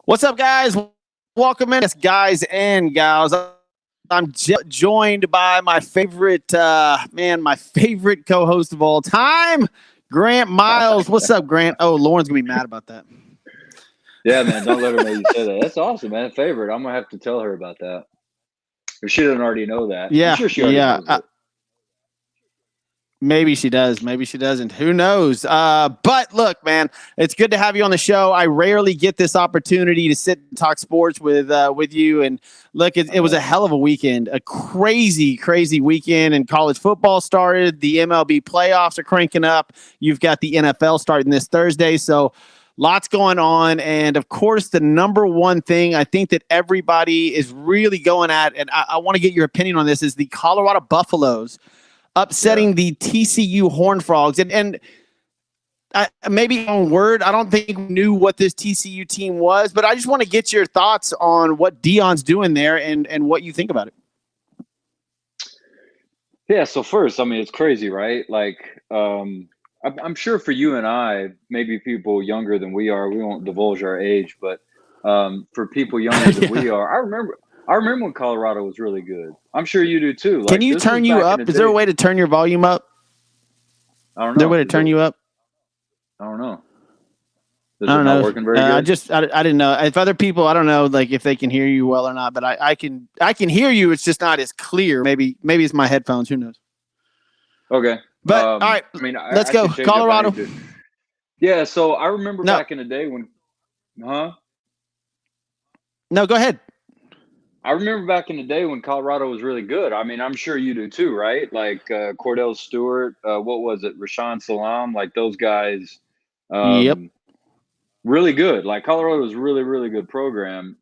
What's up, guys? Welcome in, yes, guys and gals. I'm joined by my favorite my favorite co-host of all time, Grant Miles. What's up, Grant? Oh, Lauren's gonna be mad about that. Yeah, man, don't let her know you said that. That's awesome, man. Favorite. I'm gonna have to tell her about that. If she doesn't already know that, I'm Yeah, sure she already yeah. knows it. Maybe she does. Maybe she doesn't. Who knows? But look, man, it's good to have you on the show. I rarely get this opportunity to sit and talk sports with you. And look, it was a hell of a weekend, a crazy, crazy weekend. And college football started. The MLB playoffs are cranking up. You've got the NFL starting this Thursday. So lots going on. And of course, the number one thing I think that everybody is really going at, and I want to get your opinion on this, is the Colorado Buffaloes Yeah. upsetting the TCU Horned Frogs. And maybe on word, I don't think we knew what this TCU team was, but I just want to get your thoughts on what Dion's doing there and what you think about it. Yeah. So first, I mean, it's crazy, right? I'm sure for you and I, maybe people younger than we are, we won't divulge our age, but for people younger than Yeah. we are, I remember when Colorado was really good. I'm sure you do too. Can Like you this was turn you back in the up? Is there a day. way to turn your volume up? I don't Is there a way know. to turn you up? I don't know. I Is it don't not know. working very good? I didn't know if other people. I don't know, like if they can hear you well or not. But I can hear you. It's just not as clear. Maybe it's my headphones. Who knows? Okay. But all right, I mean, let's I go could change it if I Colorado. need to. Yeah, so I remember No, back in the day when, huh? no, go ahead. I remember back in the day when Colorado was really good. I mean, I'm sure you do too, right? Like Cordell Stewart, what was it, Rashawn Salam, like those guys, Yep. um, really good. Like Colorado was really, really good program.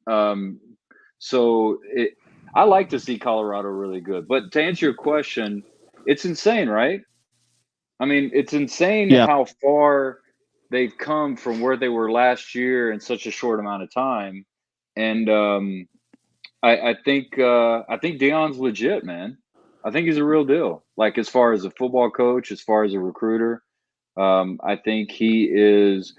So it, I like to see Colorado really good. But to answer your question, it's insane, right? I mean, it's insane Yeah. how far they've come from where they were last year in such a short amount of time. And I think Dion's legit, man. I think he's a real deal. Like as far as a football coach, as far as a recruiter, I think he is.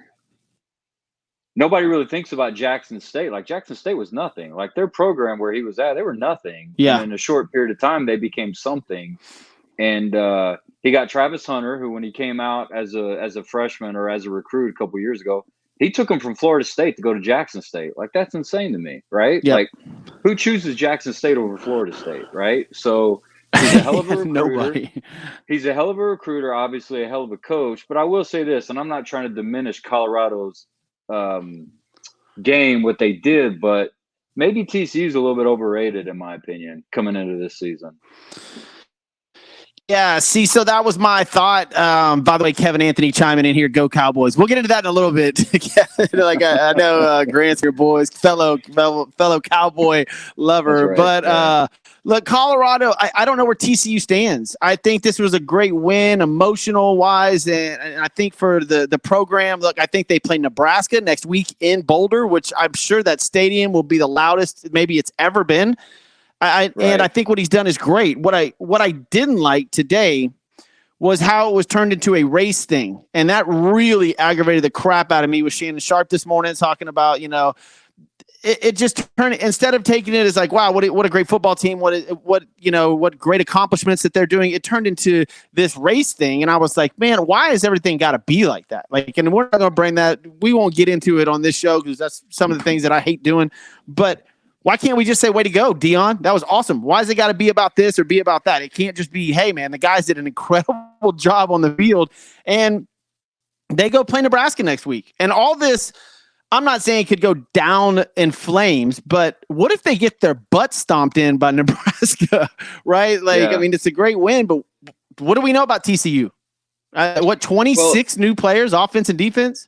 Nobody really thinks about Jackson State. Like Jackson State was nothing. Like their program where he was at, they were nothing. And Yeah. in a short period of time, they became something. And he got Travis Hunter, who when he came out as a freshman or as a recruit a couple years ago, he took him from Florida State to go to Jackson State. Like that's insane to me, right? Yep. Like who chooses Jackson State over Florida State, right? So he's a hell of a recruiter. Nobody. He's a hell of a recruiter, obviously a hell of a coach. But I will say this, and I'm not trying to diminish Colorado's um, game, what they did, but maybe TCU's a little bit overrated in my opinion coming into this season. Yeah, see, so that was my thought. By the way, Kevin Anthony chiming in here, go Cowboys. We'll get into that in a little bit. Like I know Grant's your boys, fellow Cowboy That's lover. right. But Yeah. look, Colorado, I don't know where TCU stands. I think this was a great win, emotional wise, and I think for the program, look, I think they play Nebraska next week in Boulder, which I'm sure that stadium will be the loudest maybe it's ever been. And I Right. think what he's done is great. What I didn't like today was how it was turned into a race thing, and that really aggravated the crap out of me. With Shannon Sharp this morning talking about, it just turned, instead of taking it as like, wow, what a great football team, what great accomplishments that they're doing. It turned into this race thing, and I was like, man, why has everything got to be like that? Like, and we're not going to bring that. We won't get into it on this show because that's some of the things that I hate doing, but. Why can't we just say, way to go, Dion? That was awesome. Why has it got to be about this or be about that? It can't just be, hey, man, the guys did an incredible job on the field. And they go play Nebraska next week. And all this, I'm not saying it could go down in flames, but what if they get their butt stomped in by Nebraska, right? Like, I Yeah. mean, it's a great win, but what do we know about TCU? Well, 26 new players, offense and defense?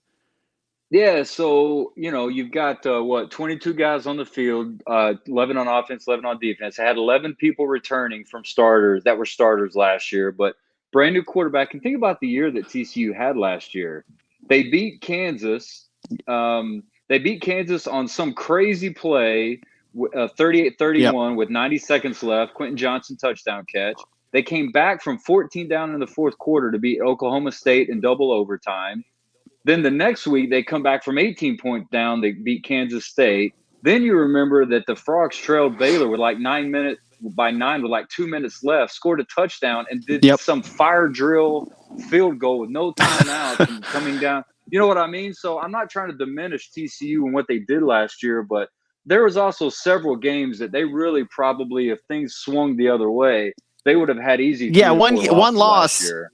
yeah, so you've got 22 guys on the field, 11 on offense, 11 on defense. I had 11 people returning from starters that were starters last year, but brand new quarterback. And think about the year that TCU had last year. They beat Kansas. They beat Kansas on some crazy play, 38 Yep. with 90 seconds left. Quentin Johnson touchdown catch. They came back from 14 down in the fourth quarter to beat Oklahoma State in double overtime. Then the next week they come back from 18 points down. They beat Kansas State. Then you remember that the Frogs trailed Baylor with like 9 minutes by 9 with like 2 minutes left, scored a touchdown, and did Yep. some fire drill field goal with no timeouts and coming down. You know what I mean? So I'm not trying to diminish TCU and what they did last year, but there was also several games that they really probably, if things swung the other way, they would have had easy. Yeah, one loss. Last year.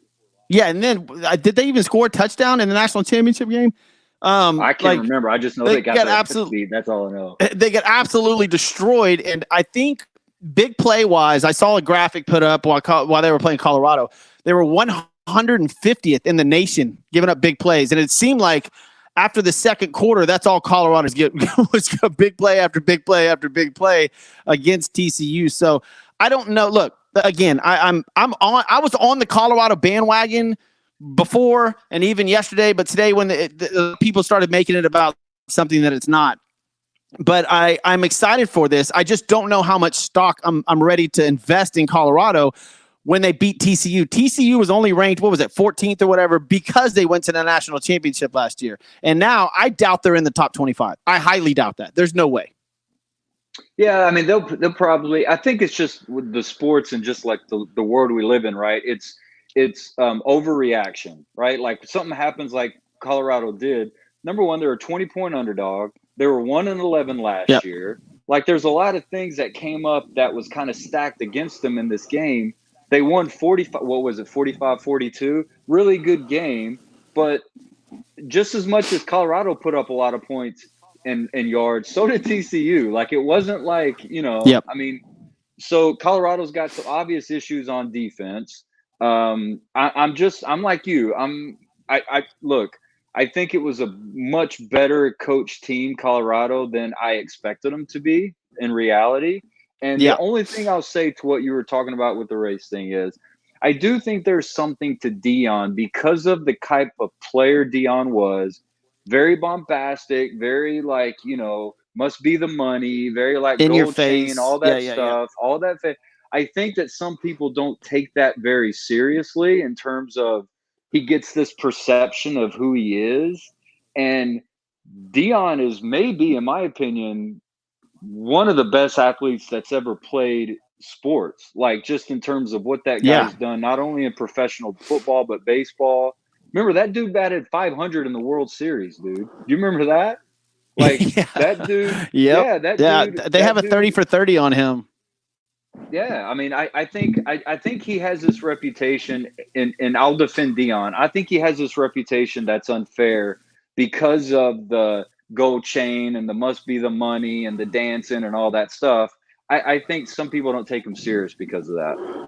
Yeah, and then did they even score a touchdown in the national championship game? I can't remember. I just know they got absolutely. That's all I know. They got absolutely destroyed, and I think big play wise, I saw a graphic put up while they were playing Colorado. They were 150th in the nation giving up big plays, and it seemed like after the second quarter, that's all Colorado's was a big play after big play after big play against TCU. So I don't know. Look, again, I was on the Colorado bandwagon before and even yesterday, but today when the people started making it about something that it's not. But I'm excited for this. I just don't know how much stock I'm ready to invest in Colorado when they beat TCU. TCU was only ranked, 14th or whatever, because they went to the national championship last year. And now I doubt they're in the top 25. I highly doubt that. There's no way. Yeah, I mean, they'll probably, I think it's just with the sports and just like the world we live in, right? It's overreaction, right? Like something happens like Colorado did. Number one, they're a 20-point underdog. They were 1-11 last year. Like there's a lot of things that came up that was kind of stacked against them in this game. They won 45-42. Really good game. But just as much as Colorado put up a lot of points and yards, so did TCU. Like it wasn't like, I mean, so Colorado's got some obvious issues on defense. I'm like you. Look, I think it was a much better coached team, Colorado, than I expected them to be in reality. And the only thing I'll say to what you were talking about with the race thing is I do think there's something to Deion because of the type of player Deion was. Very bombastic, very like, must be the money, very like in gold your face, chain, all that stuff, all that. I think that some people don't take that very seriously in terms of he gets this perception of who he is. And Deion is maybe, in my opinion, one of the best athletes that's ever played sports, like just in terms of what that guy's done, not only in professional football, but baseball. Remember that dude batted 500 in the World Series, dude. Do you remember that? Like that dude. They have a 30 for 30 on him. Yeah, I mean, I think he has this reputation, and I'll defend Deion. I think he has this reputation that's unfair because of the gold chain and the must be the money and the dancing and all that stuff. I think some people don't take him serious because of that.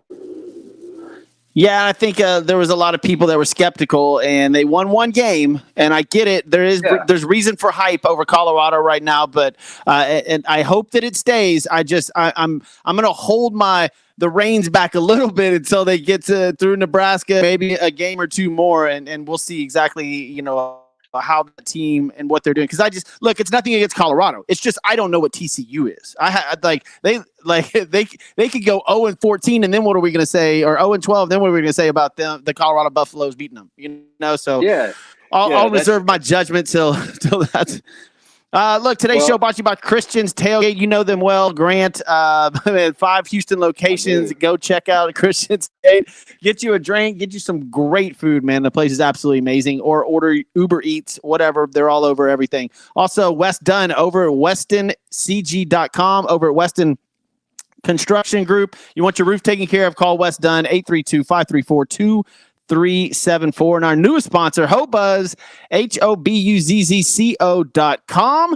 Yeah, I think there was a lot of people that were skeptical, and they won one game, and I get it. There's reason for hype over Colorado right now, but and I hope that it stays. I'm going to hold the reins back a little bit until they get through Nebraska, maybe a game or two more, and we'll see exactly how the team and what they're doing. Because it's nothing against Colorado. It's just I don't know what TCU is. They could go 0-14, and then what are we going to say? Or 0-12, then what are we going to say about them? The Colorado Buffaloes beating them. So I'll reserve my judgment till that's. Look, today's show brought to you by Christian's Tailgate. You know them well, Grant. 5 Houston locations. Go check out Christian's Tailgate. Get you a drink. Get you some great food, man. The place is absolutely amazing. Or order Uber Eats, whatever. They're all over everything. Also, Wes Dunn over at WestonCG.com, over at Weston Construction Group. You want your roof taken care of, call Wes Dunn, 832-534-2374. And our newest sponsor, Hobuzz, HOBUZZCO.com,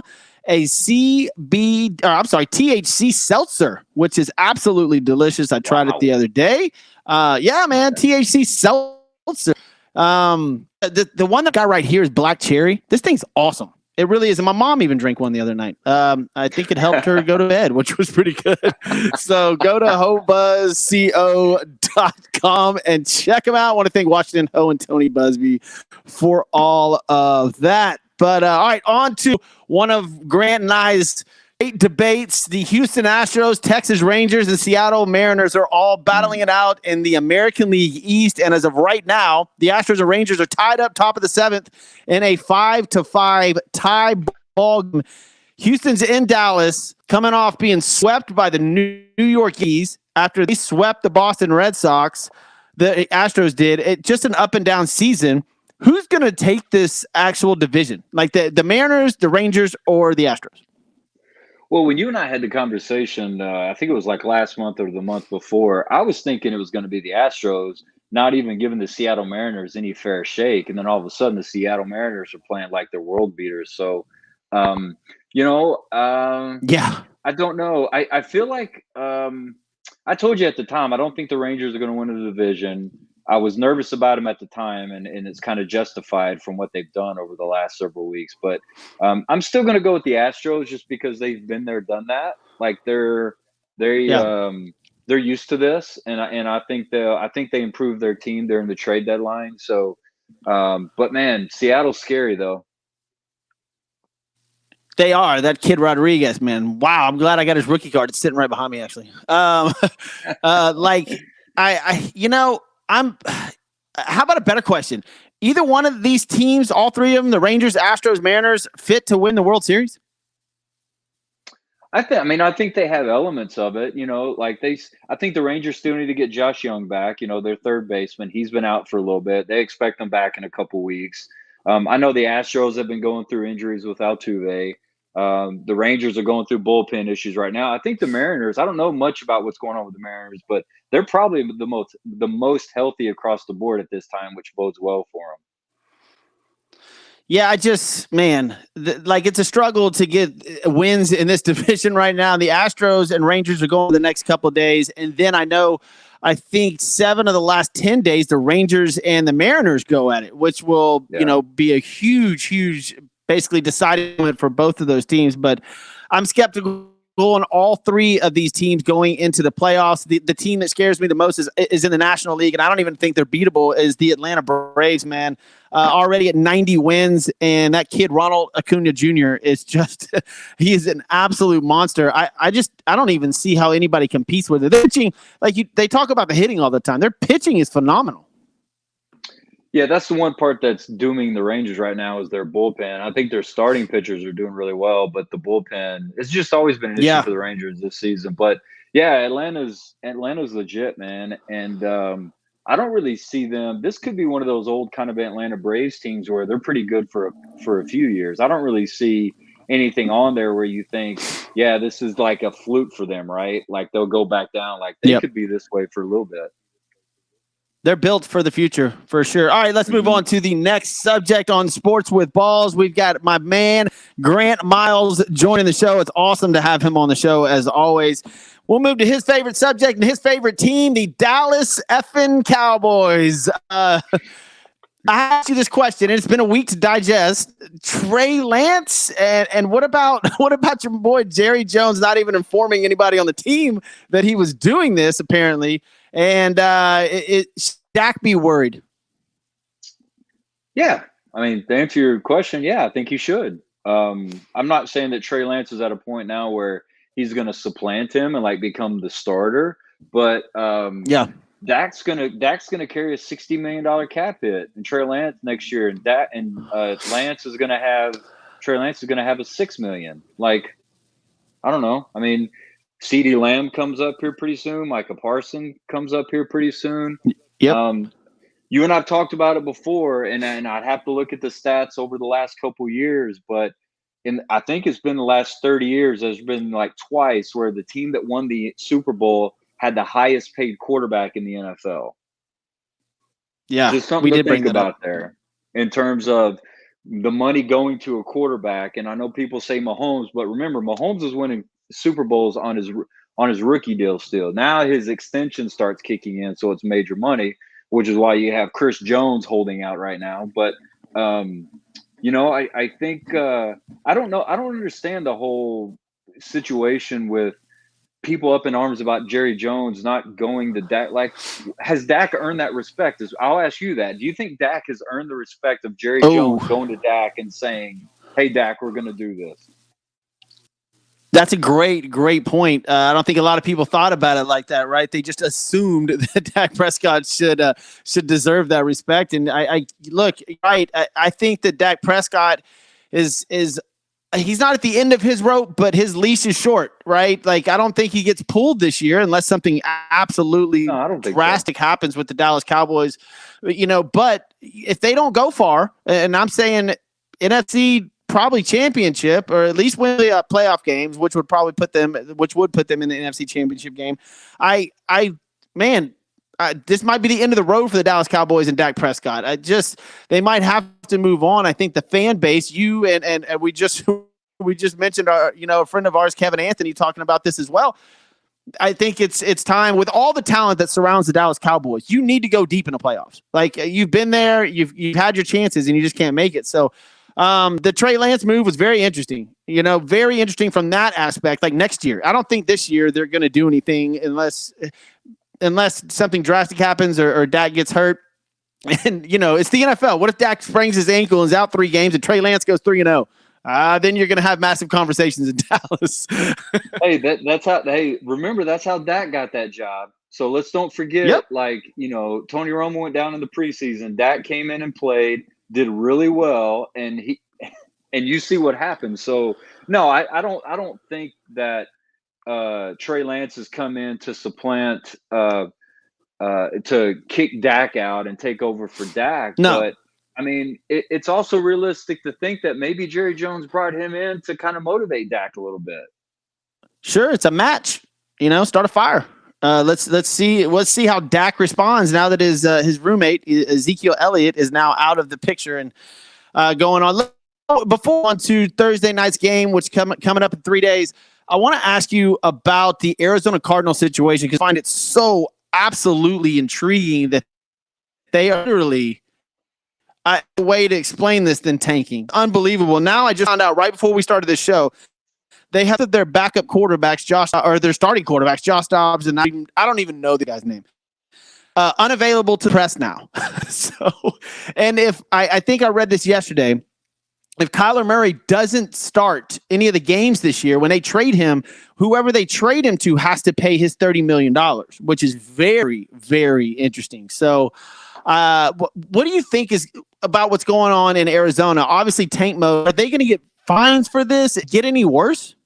a THC seltzer, which is absolutely delicious. I tried it the other day. THC seltzer. The one that got right here is Black Cherry. This thing's awesome. It really is. And my mom even drank one the other night. I think it helped her go to bed, which was pretty good. So go to hobuzzco.com and check them out. I want to thank Washington Ho and Tony Busby for all of that. But all right, on to one of Grant and I's debates. The Houston Astros, Texas Rangers, and Seattle Mariners are all battling it out in the American League East. And as of right now, the Astros and Rangers are tied up top of the seventh in a 5-5 tie ball game. Houston's in Dallas, coming off being swept by the New York Yankees after they swept the Boston Red Sox. The Astros did. It just an up and down season. Who's going to take this actual division? Like the Mariners, the Rangers, or the Astros? Well, when you and I had the conversation, I think it was like last month or the month before, I was thinking it was going to be the Astros, not even giving the Seattle Mariners any fair shake. And then all of a sudden, the Seattle Mariners are playing like they're world beaters. So, Yeah. I don't know. I feel like I told you at the time, I don't think the Rangers are going to win the division. I was nervous about them at the time, and it's kind of justified from what they've done over the last several weeks. But I'm still going to go with the Astros just because they've been there, done that. Like they're used to this, and I think they improved their team during the trade deadline. So, but man, Seattle's scary though. They are. That kid Rodriguez, man. Wow, I'm glad I got his rookie card. It's sitting right behind me, actually. How about a better question? Either one of these teams, all three of them, the Rangers, Astros, Mariners, fit to win the World Series? I think they have elements of it. I think the Rangers still need to get Josh Young back. Their third baseman. He's been out for a little bit. They expect him back in a couple weeks. I know the Astros have been going through injuries with Altuve. The Rangers are going through bullpen issues right now. I think the Mariners, I don't know much about what's going on with the Mariners, but they're probably the most healthy across the board at this time, which bodes well for them. Yeah, it's a struggle to get wins in this division right now. The Astros and Rangers are going the next couple of days. And then I think 7 of the last 10 days, the Rangers and the Mariners go at it, which will, be a huge, basically deciding moment for both of those teams. But I'm skeptical on all three of these teams going into the playoffs. The team that scares me the most is in the National League, and I don't even think they're beatable, is the Atlanta Braves, man. Already at 90 wins, and that kid, Ronald Acuna Jr., is just – he is an absolute monster. I don't even see how anybody competes with it. They're pitching, they talk about the hitting all the time. Their pitching is phenomenal. Yeah, that's the one part that's dooming the Rangers right now is their bullpen. I think their starting pitchers are doing really well, but the bullpen, it's just always been an issue for the Rangers this season. But yeah, Atlanta's legit, man. And I don't really see them. This could be one of those old kind of Atlanta Braves teams where they're pretty good for a few years. I don't really see anything on there where you think, yeah, this is like a fluke for them, right? Like they'll go back down. Like they could be this way for a little bit. They're built for the future, for sure. All right, let's move on to the next subject on Sports with Balls. We've got my man, Grant Miles, joining the show. It's awesome to have him on the show, as always. We'll move to his favorite subject and his favorite team, the Dallas effing Cowboys. I asked you this question, and it's been a week to digest. Trey Lance, and what about your boy Jerry Jones not even informing anybody on the team that he was doing this, apparently? And Dak be worried? Yeah. I mean, to answer your question, yeah, I think he should. I'm not saying that Trey Lance is at a point now where he's going to supplant him and become the starter, but Dak's gonna carry a $60 million cap hit, and Trey Lance next year, and Lance is gonna have a $6 million. I don't know. I mean, CeeDee Lamb comes up here pretty soon. Micah Parsons comes up here pretty soon. Yep. You and I've talked about it before, and I'd have to look at the stats over the last couple years, but I think it's been the last 30 years. There's been twice where the team that won the Super Bowl had the highest paid quarterback in the NFL. Yeah, just something to think about there in terms of the money going to a quarterback. And I know people say Mahomes, but remember, Mahomes is winning Super Bowls on his rookie deal still. Now his extension starts kicking in, so it's major money, which is why you have Chris Jones holding out right now. But I think I don't know. I don't understand the whole situation with people up in arms about Jerry Jones not going to Dak. Has Dak earned that respect? I'll ask you that. Do you think Dak has earned the respect of Jerry Jones going to Dak and saying, "Hey, Dak, we're going to do this"? That's a great point. I don't think a lot of people thought about it like that, right? They just assumed that Dak Prescott should deserve that respect. And I look right. I think that Dak Prescott is he's not at the end of his rope, but his leash is short, right? Like I don't think he gets pulled this year unless something absolutely No, I don't think so. drastic happens with the Dallas Cowboys. But if they don't go far, and I'm saying NFC probably championship or at least win the playoff games, which would put them in the NFC championship game. Man, this might be the end of the road for the Dallas Cowboys and Dak Prescott. They might have to move on. I think the fan base, you and we just mentioned a friend of ours, Kevin Anthony, talking about this as well. I think it's time with all the talent that surrounds the Dallas Cowboys. You need to go deep in the playoffs. Like you've been there, you've had your chances, and you just can't make it. So the Trey Lance move was very interesting. Very interesting from that aspect. Like next year, I don't think this year they're going to do anything unless something drastic happens or Dak gets hurt. And it's the NFL. What if Dak sprains his ankle and is out 3 games and Trey Lance goes 3-0? Then you're going to have massive conversations in Dallas. Hey, that's how. Hey, remember that's how Dak got that job. So let's don't forget. Yep. Like Tony Romo went down in the preseason. Dak came in and played, did really well, and you see what happened. So no, I don't think that Trey Lance has come in to supplant to kick Dak out and take over for Dak. No. But I mean, it's also realistic to think that maybe Jerry Jones brought him in to kind of motivate Dak a little bit. Sure, it's a match. Start a fire. Let's see how Dak responds now that his roommate Ezekiel Elliott is now out of the picture and going on. Before on to Thursday night's game, which coming up in 3 days, I want to ask you about the Arizona Cardinals situation because I find it so absolutely intriguing that they are literally a way to explain this than tanking. Unbelievable. Now I just found out right before we started this show, they have their backup quarterbacks, their starting quarterbacks, Josh Dobbs, and I don't even know the guy's name. Unavailable to press now. And if I think I read this yesterday, if Kyler Murray doesn't start any of the games this year, when they trade him, whoever they trade him to has to pay his $30 million, which is very, very interesting. So what do you think is about what's going on in Arizona? Obviously, tank mode. Are they going to get fines for this? Get any worse?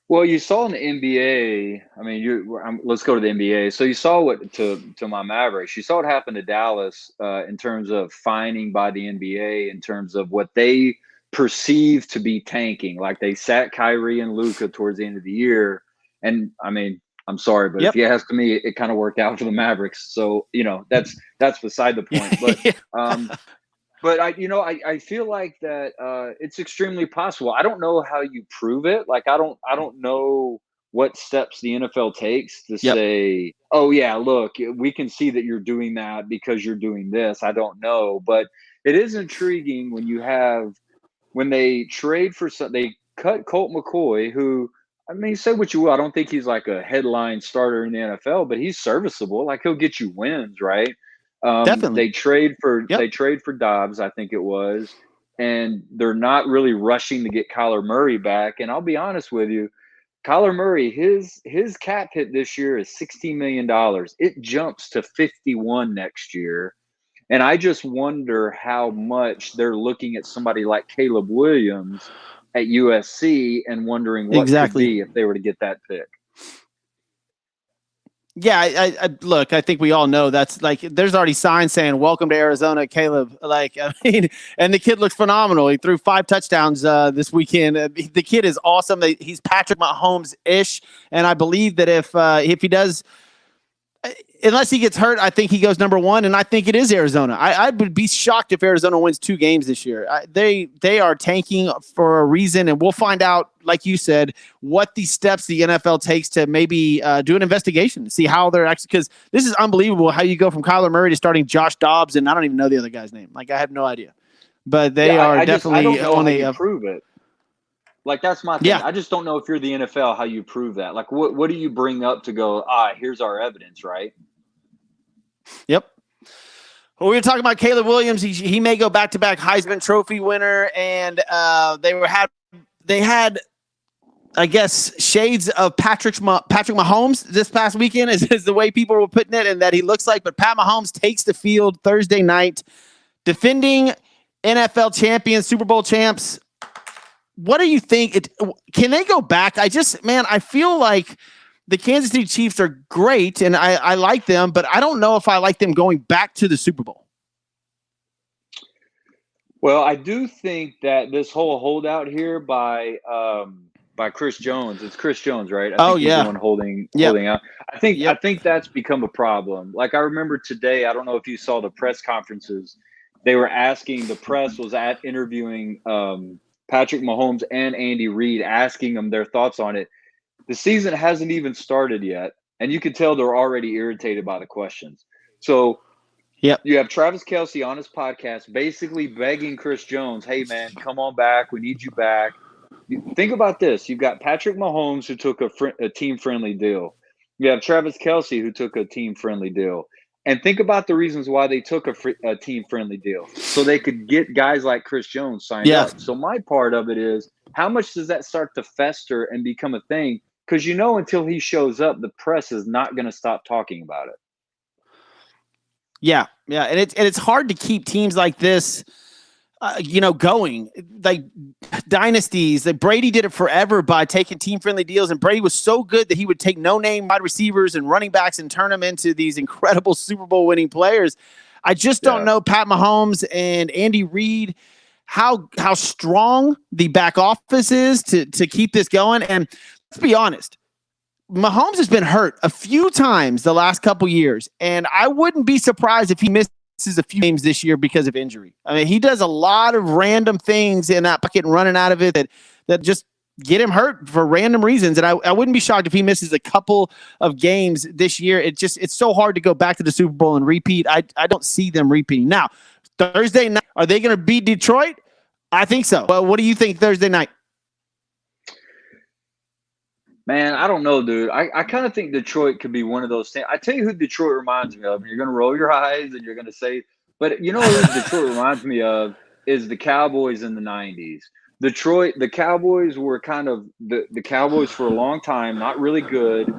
Well, you saw in the NBA. I mean, let's go to the NBA. So you saw what to my Mavericks. You saw what happened to Dallas in terms of fining by the NBA, in terms of what they perceive to be tanking. Like they sat Kyrie and Luka towards the end of the year, and I mean, I'm sorry, but if you ask me, it kind of worked out for the Mavericks. So that's beside the point. But But I feel like that it's extremely possible. I don't know how you prove it. Like I don't know what steps the NFL takes to say, oh yeah, look, we can see that you're doing that because you're doing this. I don't know, but it is intriguing when they trade for they cut Colt McCoy, who, I mean, say what you will, I don't think he's like a headline starter in the NFL, but he's serviceable. Like he'll get you wins, right? Definitely. They trade for Dobbs, I think it was, and they're not really rushing to get Kyler Murray back. And I'll be honest with you, Kyler Murray, his cap hit this year is $16 million. It jumps to 51 next year. And I just wonder how much they're looking at somebody like Caleb Williams at USC and wondering what could be if they were to get that pick. Yeah, I look, I think we all know that's like there's already signs saying welcome to Arizona, Caleb. Like, I mean, and the kid looks phenomenal. He threw 5 touchdowns this weekend. The kid is awesome. He's Patrick Mahomes-ish. And I believe that if he does, unless he gets hurt, I think he goes number 1, and I think it is Arizona. I would be shocked if Arizona wins 2 games this year. They are tanking for a reason, and we'll find out, like you said, what the steps the NFL takes to maybe do an investigation to see how they're actually, because this is unbelievable how you go from Kyler Murray to starting Josh Dobbs, and I don't even know the other guy's name. Like, I have no idea. But they are definitely I don't know on how you prove it. Like, that's my thing. Yeah. I just don't know if you're the NFL, how you prove that. Like, what do you bring up to go, here's our evidence, right? Yep. Well, we were talking about Caleb Williams. He may go back-to-back Heisman Trophy winner, and they had I guess, shades of Patrick Mahomes this past weekend is the way people were putting it, and that he looks like. But Pat Mahomes takes the field Thursday night, defending NFL champions, Super Bowl champs. What do you think? Can they go back? I feel like the Kansas City Chiefs are great, and I like them, but I don't know if I like them going back to the Super Bowl. Well, I do think that this whole holdout here by Chris Jones, it's Chris Jones, right? I think he's the one holding out. I think that's become a problem. Like, I remember today, I don't know if you saw the press conferences. They were asking, the press was interviewing Patrick Mahomes and Andy Reid, asking them their thoughts on it. The season hasn't even started yet, and you can tell they're already irritated by the questions. So you have Travis Kelce on his podcast basically begging Chris Jones, hey, man, come on back. We need you back. Think about this. You've got Patrick Mahomes, who took a team-friendly deal. You have Travis Kelce, who took a team-friendly deal. And think about the reasons why they took a team-friendly deal, so they could get guys like Chris Jones signed up. So my part of it is, how much does that start to fester and become a thing? Because until he shows up, the press is not going to stop talking about it. Yeah, and it's hard to keep teams like this, going. Like dynasties. Like Brady did it forever by taking team-friendly deals, and Brady was so good that he would take no-name wide receivers and running backs and turn them into these incredible Super Bowl winning players. I just don't know Pat Mahomes and Andy Reid how strong the back office is to keep this going. And let's be honest, Mahomes has been hurt a few times the last couple years, and I wouldn't be surprised if he misses a few games this year because of injury. I mean, he does a lot of random things in that pocket and running out of it that just get him hurt for random reasons. And I wouldn't be shocked if he misses a couple of games this year. It's so hard to go back to the Super Bowl and repeat. I don't see them repeating. Now, Thursday night, are they going to beat Detroit? I think so. Well, what do you think Thursday night? Man, I don't know, dude. I kind of think Detroit could be one of those things. I tell you who Detroit reminds me of. And you're going to roll your eyes and you're going to say, but you know who Detroit reminds me of is the Cowboys in the 90s. The Cowboys were kind of the Cowboys for a long time, not really good.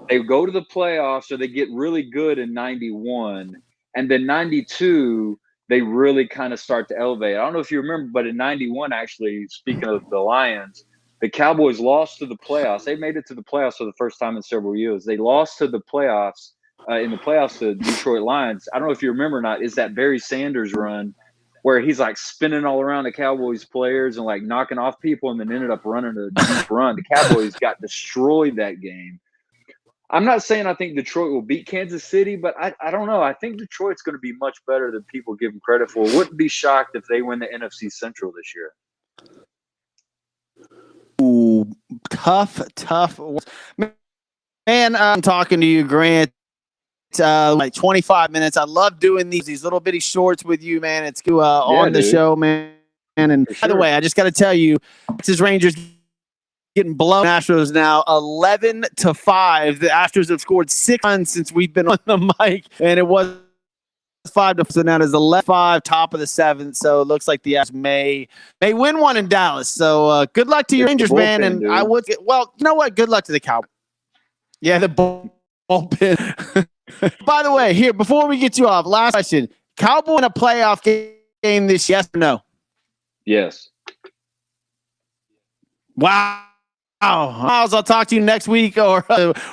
They go to the playoffs, or they get really good in 91. And then 92, they really kind of start to elevate. I don't know if you remember, but in 91, actually, speaking of the Lions, the Cowboys lost to the playoffs. They made it to the playoffs for the first time in several years. They lost to the playoffs, to Detroit Lions. I don't know if you remember or not, is that Barry Sanders run where he's like spinning all around the Cowboys players and like knocking off people, and then ended up running a deep run. The Cowboys got destroyed that game. I'm not saying I think Detroit will beat Kansas City, but I don't know. I think Detroit's going to be much better than people give them credit for. Wouldn't be shocked if they win the NFC Central this year. Ooh, tough. Man, I'm talking to you, Grant. Like 25 minutes. I love doing these little bitty shorts with you, man. It's on the show, man. And by the way, I just got to tell you, Texas Rangers getting blown. Astros now 11-5. The Astros have scored 6 runs since we've been on the mic, and it was 5-4. So now it is 11-5, top of the 7th. So it looks like the Astros may win one in Dallas. So good luck to your Rangers, man. And dude, I would you know what? Good luck to the Cowboys. Yeah, the bullpen. By the way, here, before we get you off, last question. Cowboy in a playoff game this year, yes or no? Yes. Wow. Miles, I'll talk to you next week or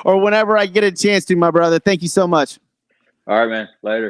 whenever I get a chance to, my brother. Thank you so much. All right, man. Later.